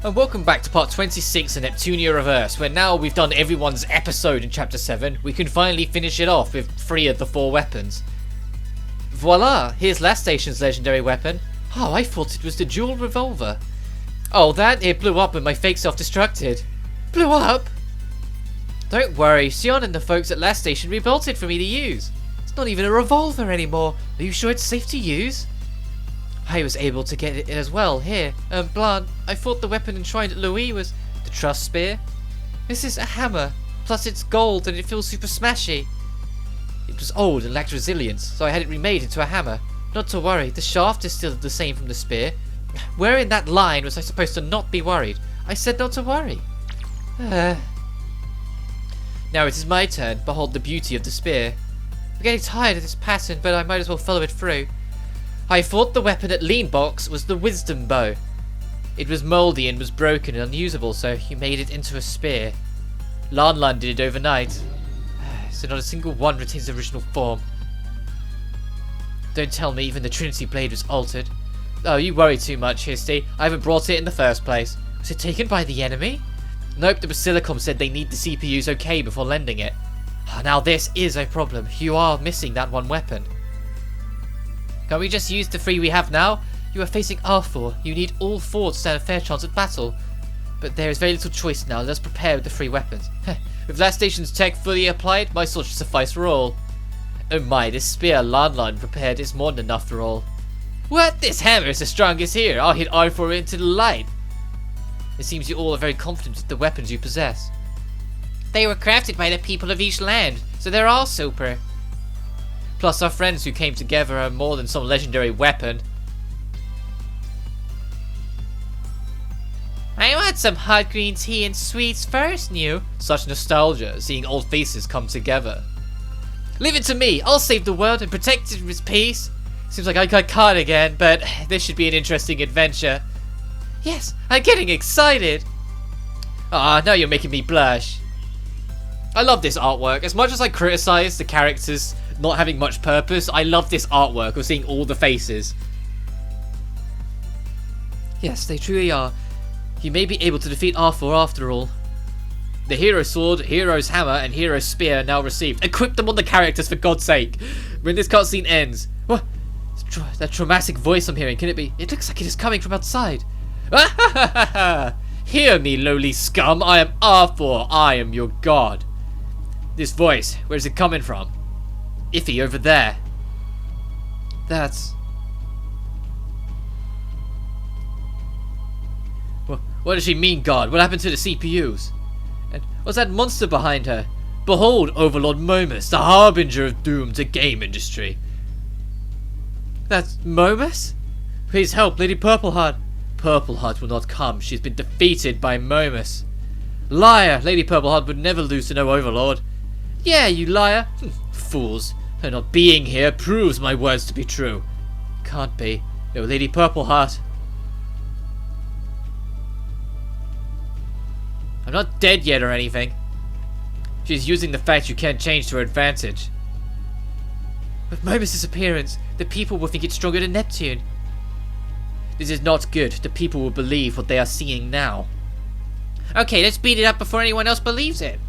And welcome back to part 26 of Neptunia Reverse, where now we've done everyone's episode in chapter 7, we can finally finish it off with 3 of the 4 weapons. Voila! Here's last station's legendary weapon. Oh, I thought it was the dual revolver. Oh, it blew up when my fake self-destructed. Blew up? Don't worry, Sion and the folks at last station rebuilt it for me to use. It's not even a revolver anymore. Are you sure it's safe to use? I was able to get it as well. Here, Blanc, I thought the weapon enshrined at Louis was the Trust Spear. This is a hammer, plus it's gold and it feels super smashy. It was old and lacked resilience, so I had it remade into a hammer. Not to worry, the shaft is still the same from the spear. Where in that line was I supposed to not be worried? I said not to worry. Now it is my turn. Behold the beauty of the spear. I'm getting tired of this pattern, but I might as well follow it through. I thought the weapon at Leanbox was the wisdom bow. It was mouldy and was broken and unusable, so you made it into a spear. Lan did it overnight, so not a single one retains the original form. Don't tell me even the Trinity blade was altered. Oh, you worry too much, Histy. I haven't brought it in the first place. Was it taken by the enemy? Nope, the Basilicom said they need the CPUs okay before lending it. Now this is a problem. You are missing that one weapon. Can't we just use the 3 we have now? You are facing R4. You need all 4 to stand a fair chance at battle. But there is very little choice now. Let's prepare with the 3 weapons. With last station's tech fully applied, my sword should suffice for all. Oh my, this spear Lan prepared is more than enough for all. What? This hammer is the strongest here. I'll hit R4 into the light. It seems you all are very confident with the weapons you possess. They were crafted by the people of each land, so they're all super. Plus our friends who came together are more than some legendary weapon. I want some hot green tea and sweets first, New. Such nostalgia, seeing old faces come together. Leave it to me, I'll save the world and protect it with peace. Seems like I got caught again, but this should be an interesting adventure. Yes, I'm getting excited. Ah, now you're making me blush. I love this artwork. As much as I criticize the characters not having much purpose, I love this artwork of seeing all the faces. Yes, they truly are. You may be able to defeat R4 after all. The Hero Sword, Hero's Hammer, and Hero Spear are now received. Equip them on the characters, for God's sake. When this cutscene ends. What? That traumatic voice I'm hearing, can it be? It looks like it is coming from outside. Hear me, lowly scum. I am R4. I am your god. This voice, where's it coming from? Iffy over there. That's... What does she mean, God? What happened to the CPUs? And what's that monster behind her? Behold, Overlord Momus, the harbinger of doom to game industry. That's Momus? Please help, Lady Purpleheart. Purpleheart will not come. She's been defeated by Momus. Liar! Lady Purpleheart would never lose to no Overlord. Yeah, you liar. Fools. Her not being here proves my words to be true. Can't be. No Lady Purpleheart. I'm not dead yet or anything. She's using the fact you can't change to her advantage. With Momus' appearance, the people will think it's stronger than Neptune. This is not good. The people will believe what they are seeing now. Okay, let's beat it up before anyone else believes it.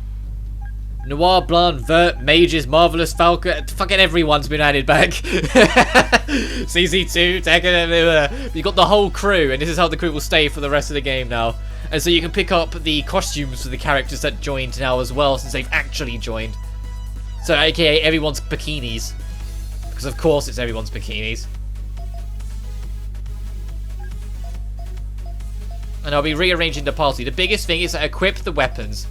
Noir, Blanc, Vert, Mages, Marvelous, Falcon, fucking everyone's been added back. CC2, Tekken, you got the whole crew, and this is how the crew will stay for the rest of the game now. And so you can pick up the costumes for the characters that joined now as well, since they've actually joined. So aka everyone's bikinis. Because of course it's everyone's bikinis. And I'll be rearranging the party. The biggest thing is to equip the weapons.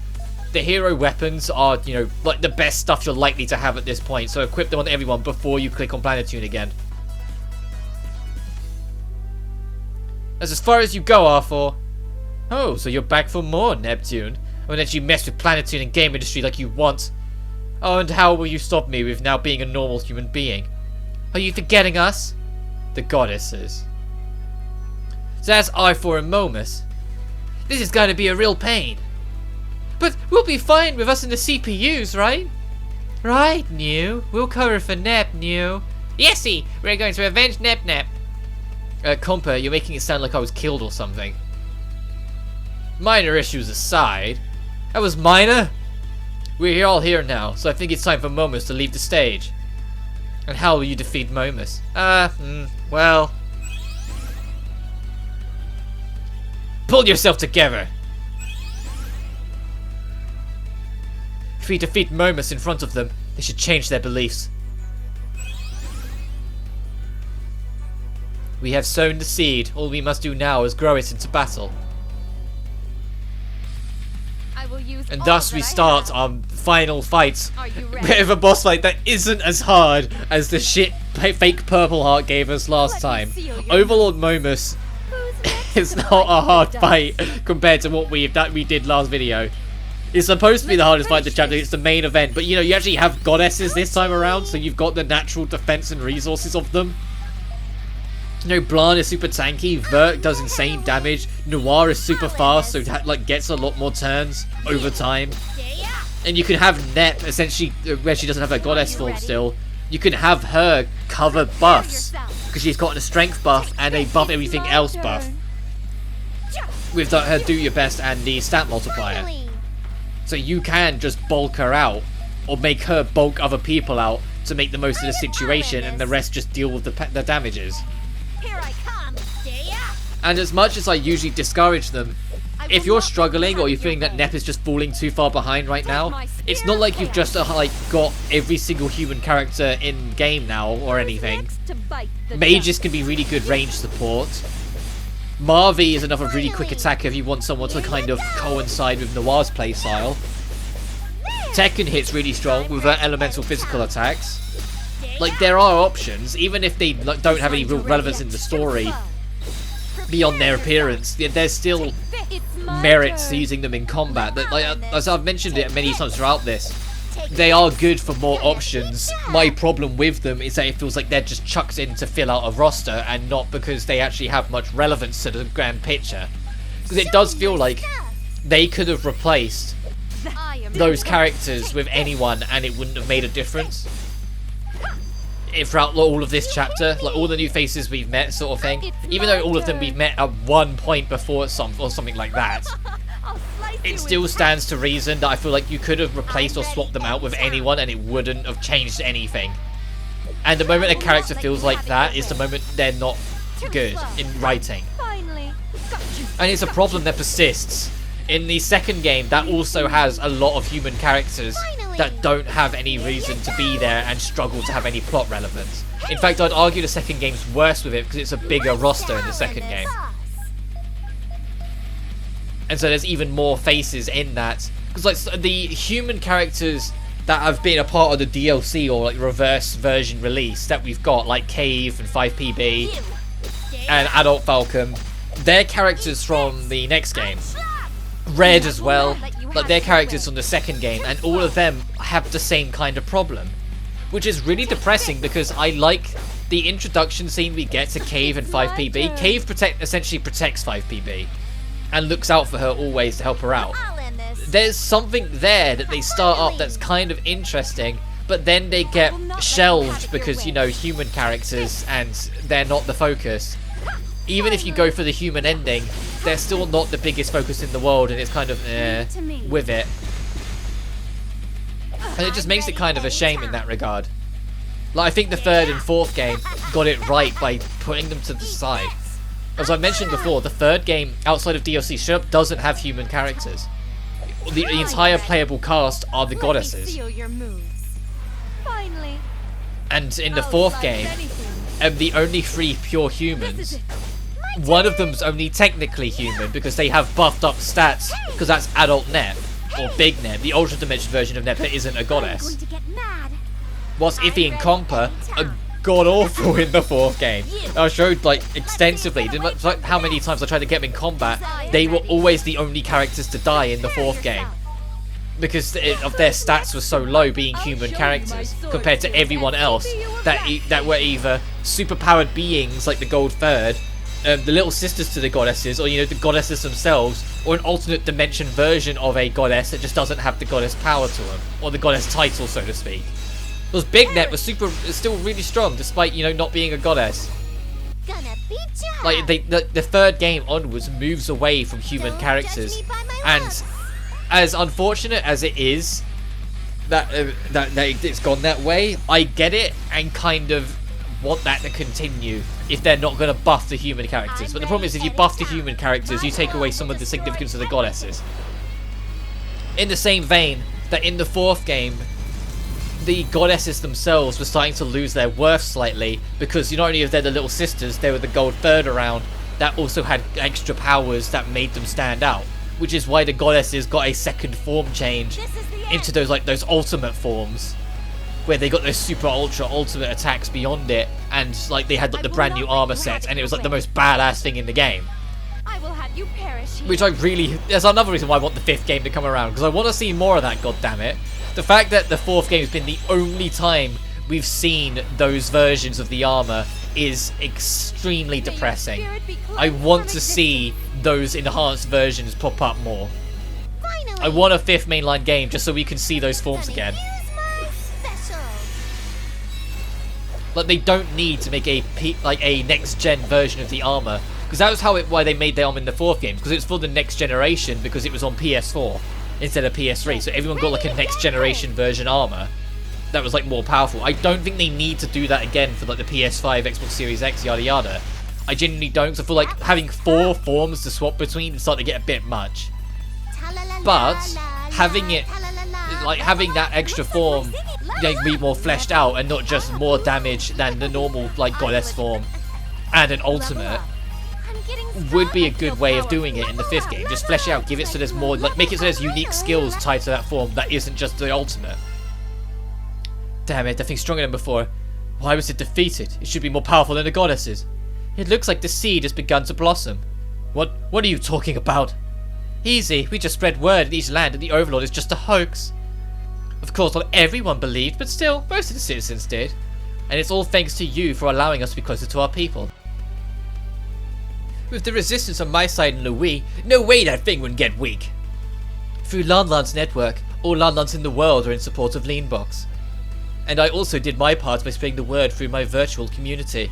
The hero weapons are, you know, like the best stuff you're likely to have at this point. So equip them on everyone before you click on Planetune again. That's as far as you go, R4. Oh, so you're back for more, Neptune. I won't let you mess with Planetune and game industry like you want. Oh, and how will you stop me with now being a normal human being? Are you forgetting us? The goddesses. So that's R4 and Momus. This is going to be a real pain. But we'll be fine with us in the CPUs, right? Right, New. We'll cover for Nep, New. Yesy! We're going to avenge Nep. Compa, you're making it sound like I was killed or something. Minor issues aside, that was minor. We're all here now, so I think it's time for Momus to leave the stage. And how will you defeat Momus? Well... Pull yourself together! If we defeat Momus in front of them, they should change their beliefs. We have sown the seed. All we must do now is grow it into battle. And thus we start our final fight with a boss fight that isn't as hard as the shit fake Purple Heart gave us last time. Overlord Momus is not a hard fight compared to what we did last video. It's supposed to be the hardest fight in the chapter. It's the main event, but you know, you actually have goddesses this time around, so you've got the natural defense and resources of them. You know, Blanc is super tanky, Vert does insane damage, Noir is super fast, so that like gets a lot more turns over time. And you can have Nep, essentially, where she doesn't have her goddess form still, you can have her cover buffs, because she's got a strength buff and a buff everything else buff. With her do your best and the stat multiplier. So you can just bulk her out, or make her bulk other people out to make the most of the situation, and the rest just deal with the damages. And as much as I usually discourage them, if you're struggling or you're feeling that Nep is just falling too far behind right now, it's not like you've just like got every single human character in game now or anything. Mages can be really good range support. Marvi is another really quick attacker if you want someone to kind of coincide with Noir's playstyle. Tekken hits really strong with her elemental physical attacks. Like, there are options, even if they don't have any real relevance in the story beyond their appearance. There's still merits to using them in combat. That, like, as I've mentioned it many times throughout this, they are good for more options. My problem with them is that it feels like they're just chucked in to fill out a roster and not because they actually have much relevance to the grand picture. Because it does feel like they could have replaced those characters with anyone and it wouldn't have made a difference. Throughout all of this chapter, like all the new faces we've met sort of thing, even though all of them we've met at one point before or something like that, it still stands to reason that I feel like you could have replaced or swapped them out with anyone and it wouldn't have changed anything. And the moment a character feels like that is the moment they're not good in writing. And it's a problem that persists. In the second game, that also has a lot of human characters that don't have any reason to be there and struggle to have any plot relevance. In fact, I'd argue the second game's worse with it because it's a bigger roster in the second game. And so there's even more faces in that. Because like the human characters that have been a part of the DLC or like reverse version release that we've got, like Cave and 5PB and Adult Falcon, they're characters from the next game. Red as well, like they're characters from the second game, and all of them have the same kind of problem, which is really depressing because I like the introduction scene we get to Cave and 5PB. Cave essentially protects 5PB and looks out for her always to help her out. There's something there that they start up that's kind of interesting, but then they get shelved because, you know, human characters and they're not the focus. Even if you go for the human ending, they're still not the biggest focus in the world, and it's kind of with it. And it just makes it kind of a shame in that regard. Like, I think the third and fourth game got it right by putting them to the side. As I mentioned before, the third game, outside of DLC, straight up doesn't have human characters. The entire playable cast are the goddesses. And in the fourth game, the only 3 pure humans, one of them's only technically human because they have buffed up stats because that's adult Nep, or Big Nep. The ultra dimension version of Nep that isn't a goddess. Whilst Iffy and Compa are god awful in the fourth game. I showed like extensively, like how many times I tried to get them in combat, they were always the only characters to die in the fourth game. Because of their stats were so low being human characters compared to everyone else that were either superpowered beings like the Gold Third, the little sisters to the goddesses, or, you know, the goddesses themselves, or an alternate dimension version of a goddess that just doesn't have the goddess power to them, or the goddess title, so to speak. Because Big Net was still really strong despite, you know, not being a goddess. gonna beat you. Like the third game onwards moves away from human Don't characters, judge me by my and looks. as unfortunate as it is that it's gone that way, I get it and kind of want that to continue if they're not going to buff the human characters. But the problem is, if you buff the human characters, you take away some of the significance of the goddesses. In the same vein that in the fourth game, the goddesses themselves were starting to lose their worth slightly, because not only are they the little sisters, they were the gold third around that also had extra powers that made them stand out, which is why the goddesses got a second form change This is the end. into those ultimate forms, where they got those super ultra ultimate attacks beyond it, and like they had like the brand new armor sets, and it was like the most badass thing in the game. I will have you perish here. Which I really, there's another reason why I want the fifth game to come around, because I want to see more of that, goddammit. The fact that the fourth game has been the only time we've seen those versions of the armor is extremely May your depressing. spirit be I cleansed want from to see those enhanced versions pop up more. Finally, I want a fifth mainline game just so we can see those forms gonna again. use my special. Like, they don't need to make a next gen version of the armor, because that was why they made the armor in the fourth game, because it was for the next generation, because it was on PS4 instead of PS3, so everyone got like a next generation version armor that was like more powerful. I don't think they need to do that again for like the PS5, Xbox Series X, yada yada. I genuinely don't, so I feel like having 4 forms to swap between is starting to get a bit much. But having it, like having that extra form, they be more fleshed out and not just more damage than the normal like goddess form and an ultimate, would be a good way of doing it in the fifth game. Just flesh it out, give it so there's more, like make it so there's unique skills tied to that form that isn't just the ultimate. Damn it, that thing's stronger than before. Why was it defeated? It should be more powerful than the goddesses. It looks like the seed has begun to blossom. What are you talking about? Easy, we just spread word in each land that the Overlord is just a hoax. Of course, not everyone believed, but still, most of the citizens did. And it's all thanks to you for allowing us to be closer to our people. With the resistance on my side and Louis, no way that thing would get weak. Through Lanlan's network, all Lanlans in the world are in support of Leanbox. And I also did my part by spreading the word through my virtual community.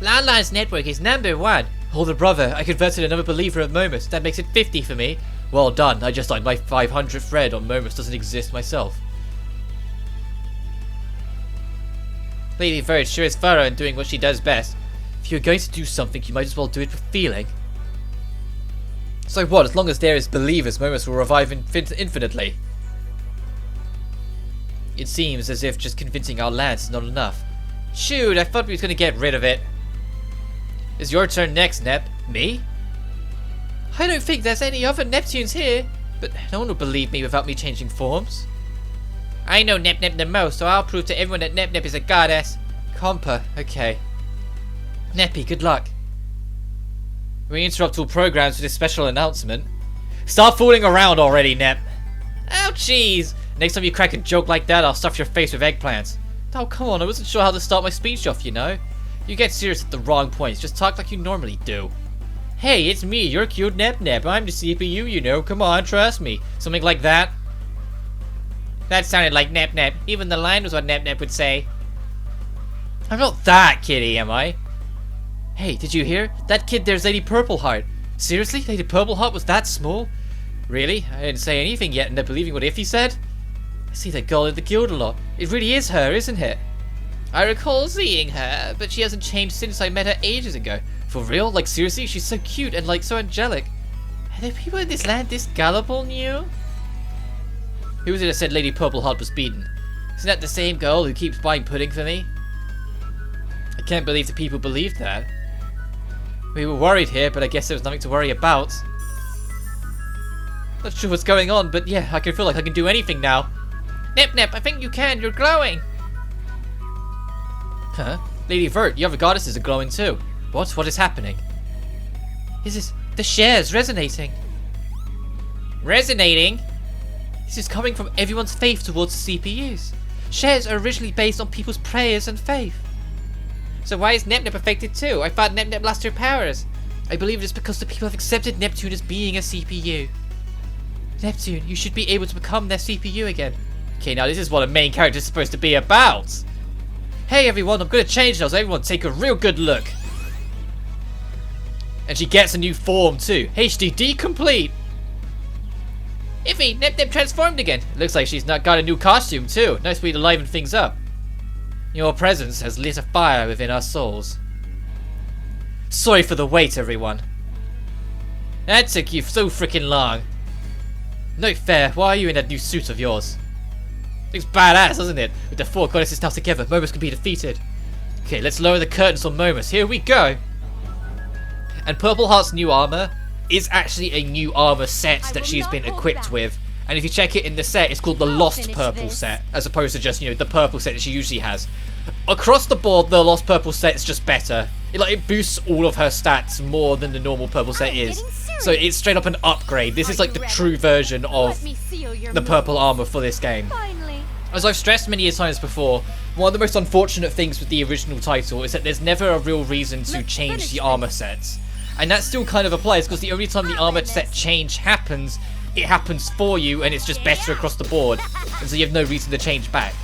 Lanlan's network is #1. Older brother, I converted another believer at Momus. That makes it 50 for me. Well done, I just died my 500th thread on Momus doesn't exist myself. Lady Verd sure is thorough in doing what she does best. If you're going to do something, you might as well do it with feeling. So what, as long as there is believers, Momus will revive infinitely. It seems as if just convincing our lads is not enough. Shoot, I thought we was going to get rid of it. It's your turn next, Nep. Me? I don't think there's any other Neptunes here, but no one will believe me without me changing forms. I know Nep the most, so I'll prove to everyone that Nep is a goddess. Compa, okay. Neppy, good luck. We interrupt all programs for this special announcement. Stop fooling around already, Nep. Oh, jeez. Next time you crack a joke like that, I'll stuff your face with eggplants. Oh, come on, I wasn't sure how to start my speech off, you know. You get serious at the wrong points, just talk like you normally do. Hey, it's me, your cute Nep. I'm the CPU, you know. Come on, trust me. Something like that. That sounded like Nep. Even the line was what Nep would say. I'm not that kitty, am I? Hey, did you hear? That kid there's Lady Purple Heart. Seriously? Lady Purple Heart was that small? Really? I didn't say anything yet and they're believing what Iffy said? I see that girl in the guild a lot. It really is her, isn't it? I recall seeing her, but she hasn't changed since I met her ages ago. For real? Like seriously? She's so cute and like so angelic. Are there people in this land this gullible, new? Who was it that said Lady Purple Heart was beaten? Isn't that the same girl who keeps buying pudding for me? I can't believe the people believed that. We were worried here, but I guess there was nothing to worry about. Not sure what's going on, but yeah, I can feel like I can do anything now. Nep, I think you can. You're glowing. Huh? Lady Vert, your other goddesses are glowing too. What? What is happening? Is this the shares resonating? Resonating? This is coming from everyone's faith towards the CPUs. Shares are originally based on people's prayers and faith. So why is Nep affected too? I thought Nep lost her powers. I believe it is because the people have accepted Neptune as being a CPU. Neptune, you should be able to become their CPU again. Okay, now this is what a main character is supposed to be about. Hey everyone, I'm gonna change now, so everyone take a real good look. And she gets a new form too. HDD complete. Iffy, Nip Nip transformed again. Looks like she's not got a new costume too. Nice way to liven things up. Your presence has lit a fire within our souls. Sorry for the wait, everyone. That took you so freaking long. No fair, why are you in that new suit of yours? Looks badass, doesn't it? With the four goddesses now together, Momus can be defeated. Okay, let's lower the curtains on Momus. Here we go. And Purple Heart's new armor is actually a new armor set that she's been equipped with. And if you check it in the set, it's called the Lost Purple set, as opposed to just, you know, the purple set that she usually has. Across the board, the Lost Purple set is just better. It boosts all of her stats more than the normal purple set is. So it's straight up an upgrade. This is like the true version of the purple armor for this game. As I've stressed many times before, one of the most unfortunate things with the original title is that there's never a real reason to change the armor sets. And that still kind of applies, because the only time the armor set change happens, it happens for you and it's just better across the board. And so you have no reason to change back.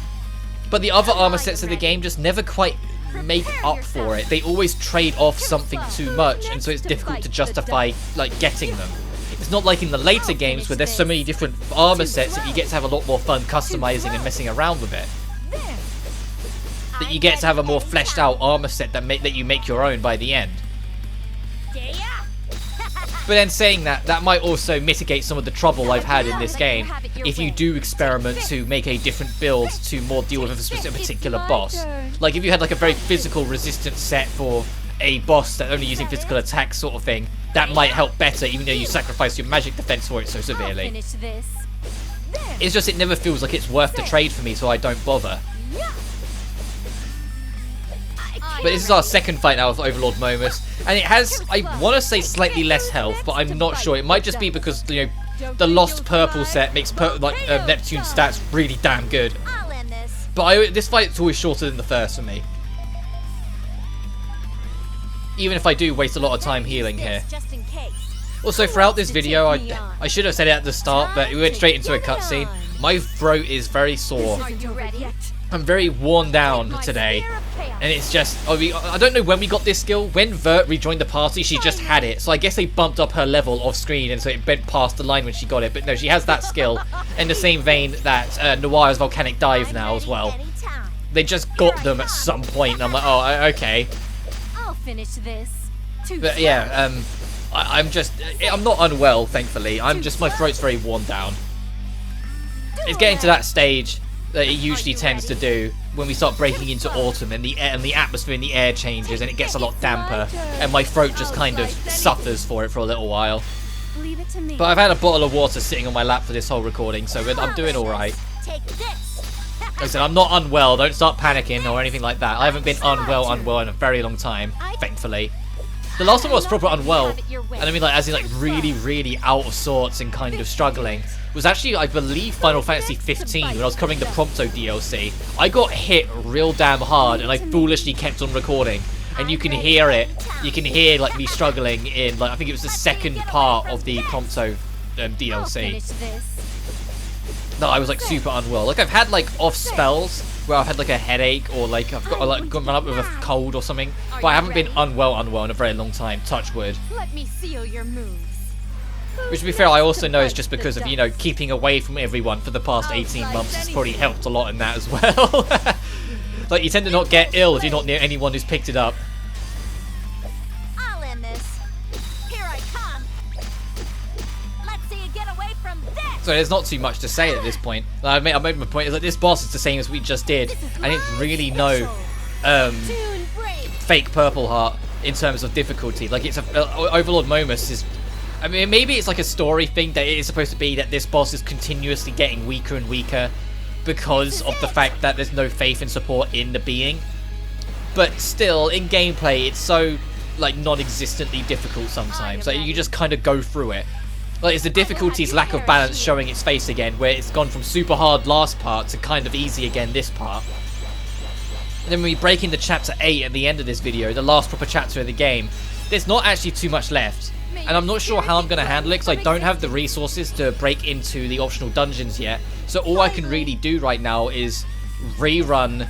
But the other armor sets of the game just never quite make up for it. They always trade off something too much, and so it's difficult to justify like getting them. It's not like in the later games where there's so many different armor sets that you get to have a lot more fun customizing and messing around with it. That you get to have a more fleshed out armor set that you make your own by the end. But then saying that, that might also mitigate some of the trouble I've had in this game if you do experiment to make a different build to more deal with a particular boss. Like if you had like a very physical resistance set for a boss that only using physical attacks sort of thing, that might help better even though you sacrifice your magic defense for it so severely. It's just it never feels like it's worth the trade for me, so I don't bother. But this is our second fight now with Overlord Momus, and it has, I want to say, slightly less health, but I'm not sure. It might just be because, you know, the Lost Purple set makes Neptune's stats really damn good. But this fight's always shorter than the first for me. Even if I do waste a lot of time healing here. Also, throughout this video, I should have said it at the start, but we went straight into a cutscene. My throat is very sore. I'm very worn down today, and it's just, I don't know when we got this skill. When Vert rejoined the party, she just had it, so I guess they bumped up her level off screen, and so it went past the line when she got it. But no, she has that skill, in the same vein that Noir's Volcanic Dive now as well. They just got them at some point, and I'm like, oh, okay. I'll finish this. But yeah, I'm not unwell, thankfully. My throat's very worn down. It's getting to that stage that it usually tends to do when we start breaking into autumn and the atmosphere in the air changes and it gets a lot damper, and my throat just kind of suffers for it for a little while. But I've had a bottle of water sitting on my lap for this whole recording, so I'm doing alright. Like I said, I'm not unwell, don't start panicking or anything like that. I haven't been unwell in a very long time, thankfully. The last time I was proper unwell, and I mean like as in like really out of sorts and kind of struggling, was actually, I believe, Final Fantasy 15 when I was covering the Prompto DLC. I got hit real damn hard and I foolishly kept on recording. And you can hear it. You can hear like me struggling in, like, I think it was the second part of the Prompto DLC. No, I was like super unwell. Like I've had like off spells where I've had like a headache or like I've got like gone up with a cold or something, but I haven't been unwell in a very long time. Touch wood. Let me seal your moves. Which, to be fair, I also know is just because of, you know, keeping away from everyone for the past 18 months has probably helped a lot in that as well. Like, you tend to not get ill if you're not near anyone who's picked it up. I'll end this. Here I come. Let's see you get away from this. So there's not too much to say at this point. Like, I made my point is that this boss is the same as we just did, and it's really no fake Purple Heart in terms of difficulty. Like, it's Overlord Momus is. I mean, maybe it's like a story thing that it is supposed to be that this boss is continuously getting weaker and weaker because of the fact that there's no faith and support in the being. But still, in gameplay, it's so like non-existently difficult sometimes. Like you just kind of go through it. Like it's the difficulty's lack of balance showing its face again, where it's gone from super hard last part to kind of easy again this part. And then when we break into chapter 8 at the end of this video, the last proper chapter of the game, there's not actually too much left. And I'm not sure how I'm going to handle it because I don't have the resources to break into the optional dungeons yet. So all I can really do right now is rerun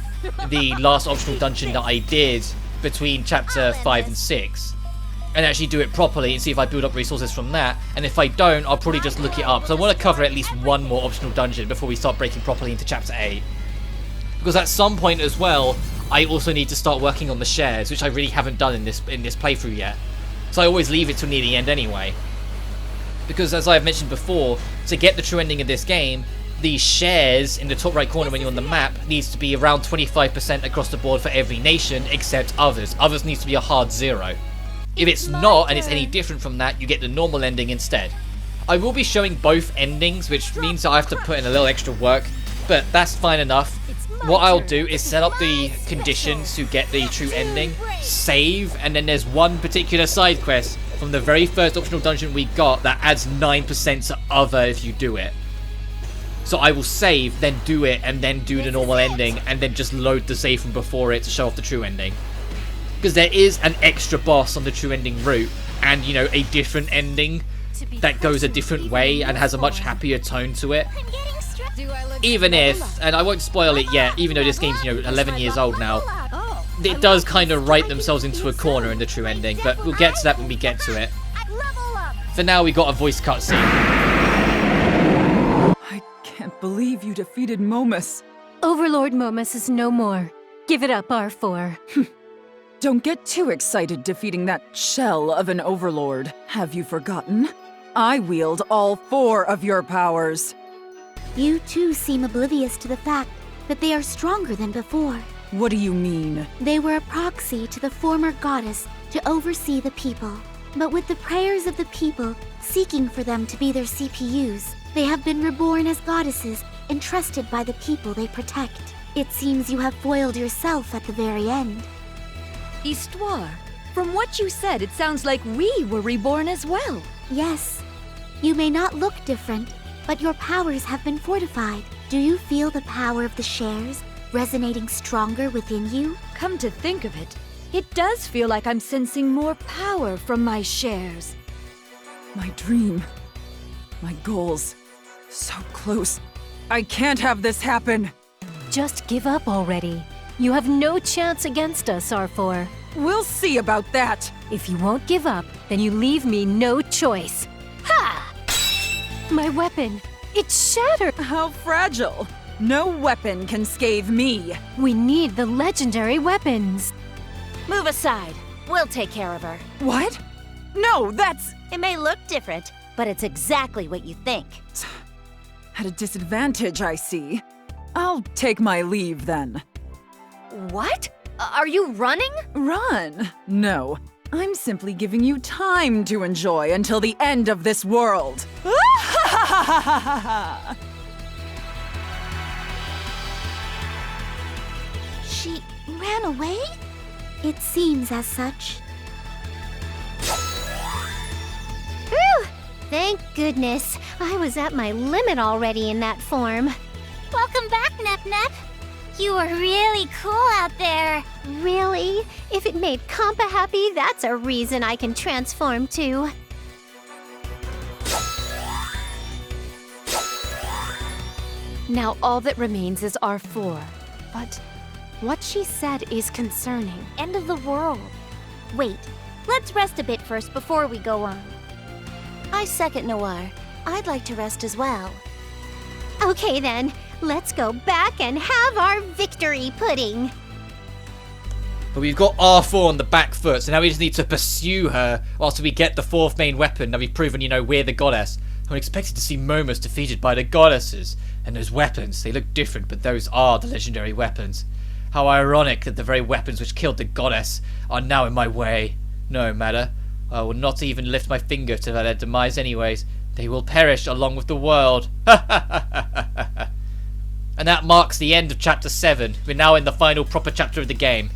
the last optional dungeon that I did between chapter 5 and 6 and actually do it properly and see if I build up resources from that. And if I don't, I'll probably just look it up. So I want to cover at least one more optional dungeon before we start breaking properly into chapter 8. Because at some point as well, I also need to start working on the shares, which I really haven't done in this playthrough yet. So I always leave it till near the end anyway. Because as I've mentioned before, to get the true ending of this game, the shares in the top right corner when you're on the map needs to be around 25% across the board for every nation except others. Others needs to be a hard 0. If it's not, and it's any different from that, you get the normal ending instead. I will be showing both endings, which means I have to put in a little extra work, but that's fine enough. What I'll do is set up the conditions to get the true ending, save, and then there's one particular side quest from the very first optional dungeon we got that adds 9% to other if you do it. So I will save, then do it, and then do the normal ending, and then just load the save from before it to show off the true ending. Because there is an extra boss on the true ending route, and, you know, a different ending that goes a different way and has a much happier tone to it. Even if, and I won't spoil it yet, even though this game's, you know, 11 years old now, it does kind of write themselves into a corner in the true ending, but we'll get to that when we get to it. For now, we got a voice cutscene. I can't believe you defeated Momus. Overlord Momus is no more. Give it up, R4. Don't get too excited defeating that shell of an overlord. Have you forgotten? I wield all 4 of your powers. You too seem oblivious to the fact that they are stronger than before. What do you mean? They were a proxy to the former goddess to oversee the people. But with the prayers of the people seeking for them to be their CPUs, they have been reborn as goddesses entrusted by the people they protect. It seems you have foiled yourself at the very end. Histoire, from what you said, it sounds like we were reborn as well. Yes, you may not look different, but your powers have been fortified. Do you feel the power of the shares resonating stronger within you? Come to think of it, it does feel like I'm sensing more power from my shares. My dream. My goals. So close. I can't have this happen. Just give up already. You have no chance against us, R4. We'll see about that. If you won't give up, then you leave me no choice. Ha! My weapon. It's shattered. How fragile. No weapon can scathe me. We need the legendary weapons. Move aside. We'll take care of her. What? No, that's... It may look different, but it's exactly what you think. At a disadvantage, I see. I'll take my leave then. What? Are you running? Run? No. I'm simply giving you time to enjoy until the end of this world. She ran away? It seems as such. Whew! Thank goodness. I was at my limit already in that form. Welcome back, Nep Nep. You are really cool out there. Really? If it made Compa happy, that's a reason I can transform too. Now all that remains is R4. But what she said is concerning. End of the world. Wait, let's rest a bit first before we go on. I second Noir. I'd like to rest as well. Okay then, let's go back and have our victory pudding. But we've got R4 on the back foot, so now we just need to pursue her whilst we get the 4th main weapon. Now we've proven, you know, we're the goddess. I'm expected to see Momus defeated by the goddesses. And those weapons, they look different, but those are the legendary weapons. How ironic that the very weapons which killed the goddess are now in my way. No matter. I will not even lift my finger to their demise anyways. They will perish along with the world. And that marks the end of chapter 7. We're now in the final proper chapter of the game.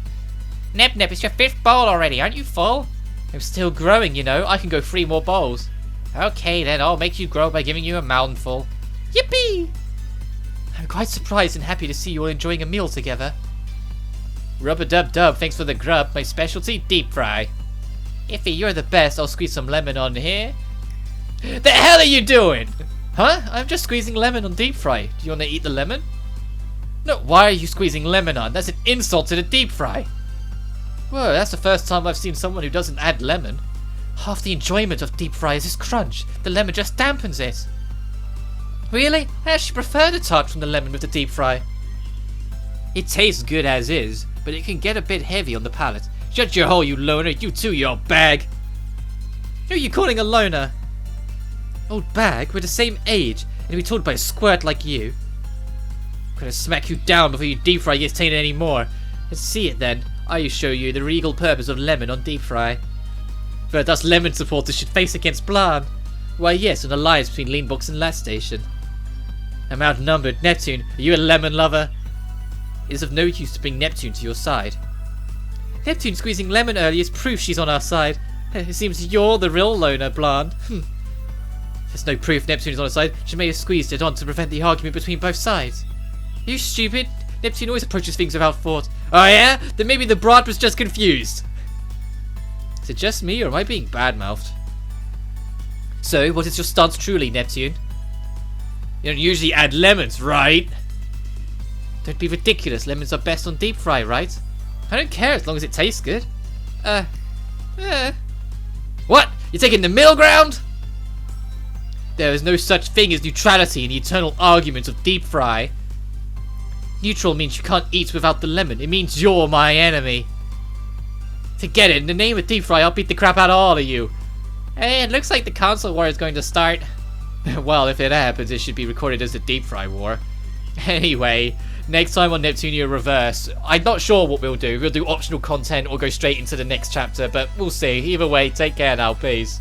Nep Nep, it's your 5th bowl already, aren't you full? I'm still growing, you know. I can go 3 more bowls. Okay then, I'll make you grow by giving you a mouthful. Yippee! I'm quite surprised and happy to see you all enjoying a meal together. Rub-a-dub-dub, thanks for the grub. My specialty, deep fry. Iffy, you're the best. I'll squeeze some lemon on here. The hell are you doing? Huh? I'm just squeezing lemon on deep fry. Do you want to eat the lemon? No, why are you squeezing lemon on? That's an insult to the deep fry. Whoa, that's the first time I've seen someone who doesn't add lemon. Half the enjoyment of deep fry is its crunch. The lemon just dampens it. Really? I actually prefer the tart from the lemon with the deep fry. It tastes good as is, but it can get a bit heavy on the palate. Shut your hole, you loner. You too, you old bag. Who are you calling a loner? Old bag? We're the same age, and we told by a squirt like you. I'm gonna smack you down before your deep fry gets tainted anymore. Let's see it then. I show you the regal purpose of lemon on deep fry. But us lemon supporters should face against Blanc. Why yes, an alliance between Leanbox and Last Station. I'm outnumbered. Neptune, are you a lemon lover? It is of no use to bring Neptune to your side. Neptune squeezing lemon earlier is proof she's on our side. It seems you're the real loner, Blanc. There's no proof Neptune is on our side. She may have squeezed it on to prevent the argument between both sides. Are you stupid? Neptune always approaches things without thought. Oh yeah? Then maybe the brat was just confused. Is it just me, or am I being bad-mouthed? So, what is your stance truly, Neptune? You don't usually add lemons, right? Don't be ridiculous. Lemons are best on deep fry, right? I don't care as long as it tastes good. What? You're taking the middle ground? There is no such thing as neutrality in the eternal arguments of deep fry. Neutral means you can't eat without the lemon. It means you're my enemy. Forget it. In the name of deep fry, I'll beat the crap out of all of you. Hey, it looks like the console war is going to start. Well, if it happens, it should be recorded as the deep fry war. Anyway, next time on Neptunia Reverse, I'm not sure what we'll do. We'll do optional content or go straight into the next chapter, but we'll see. Either way, take care now, peace.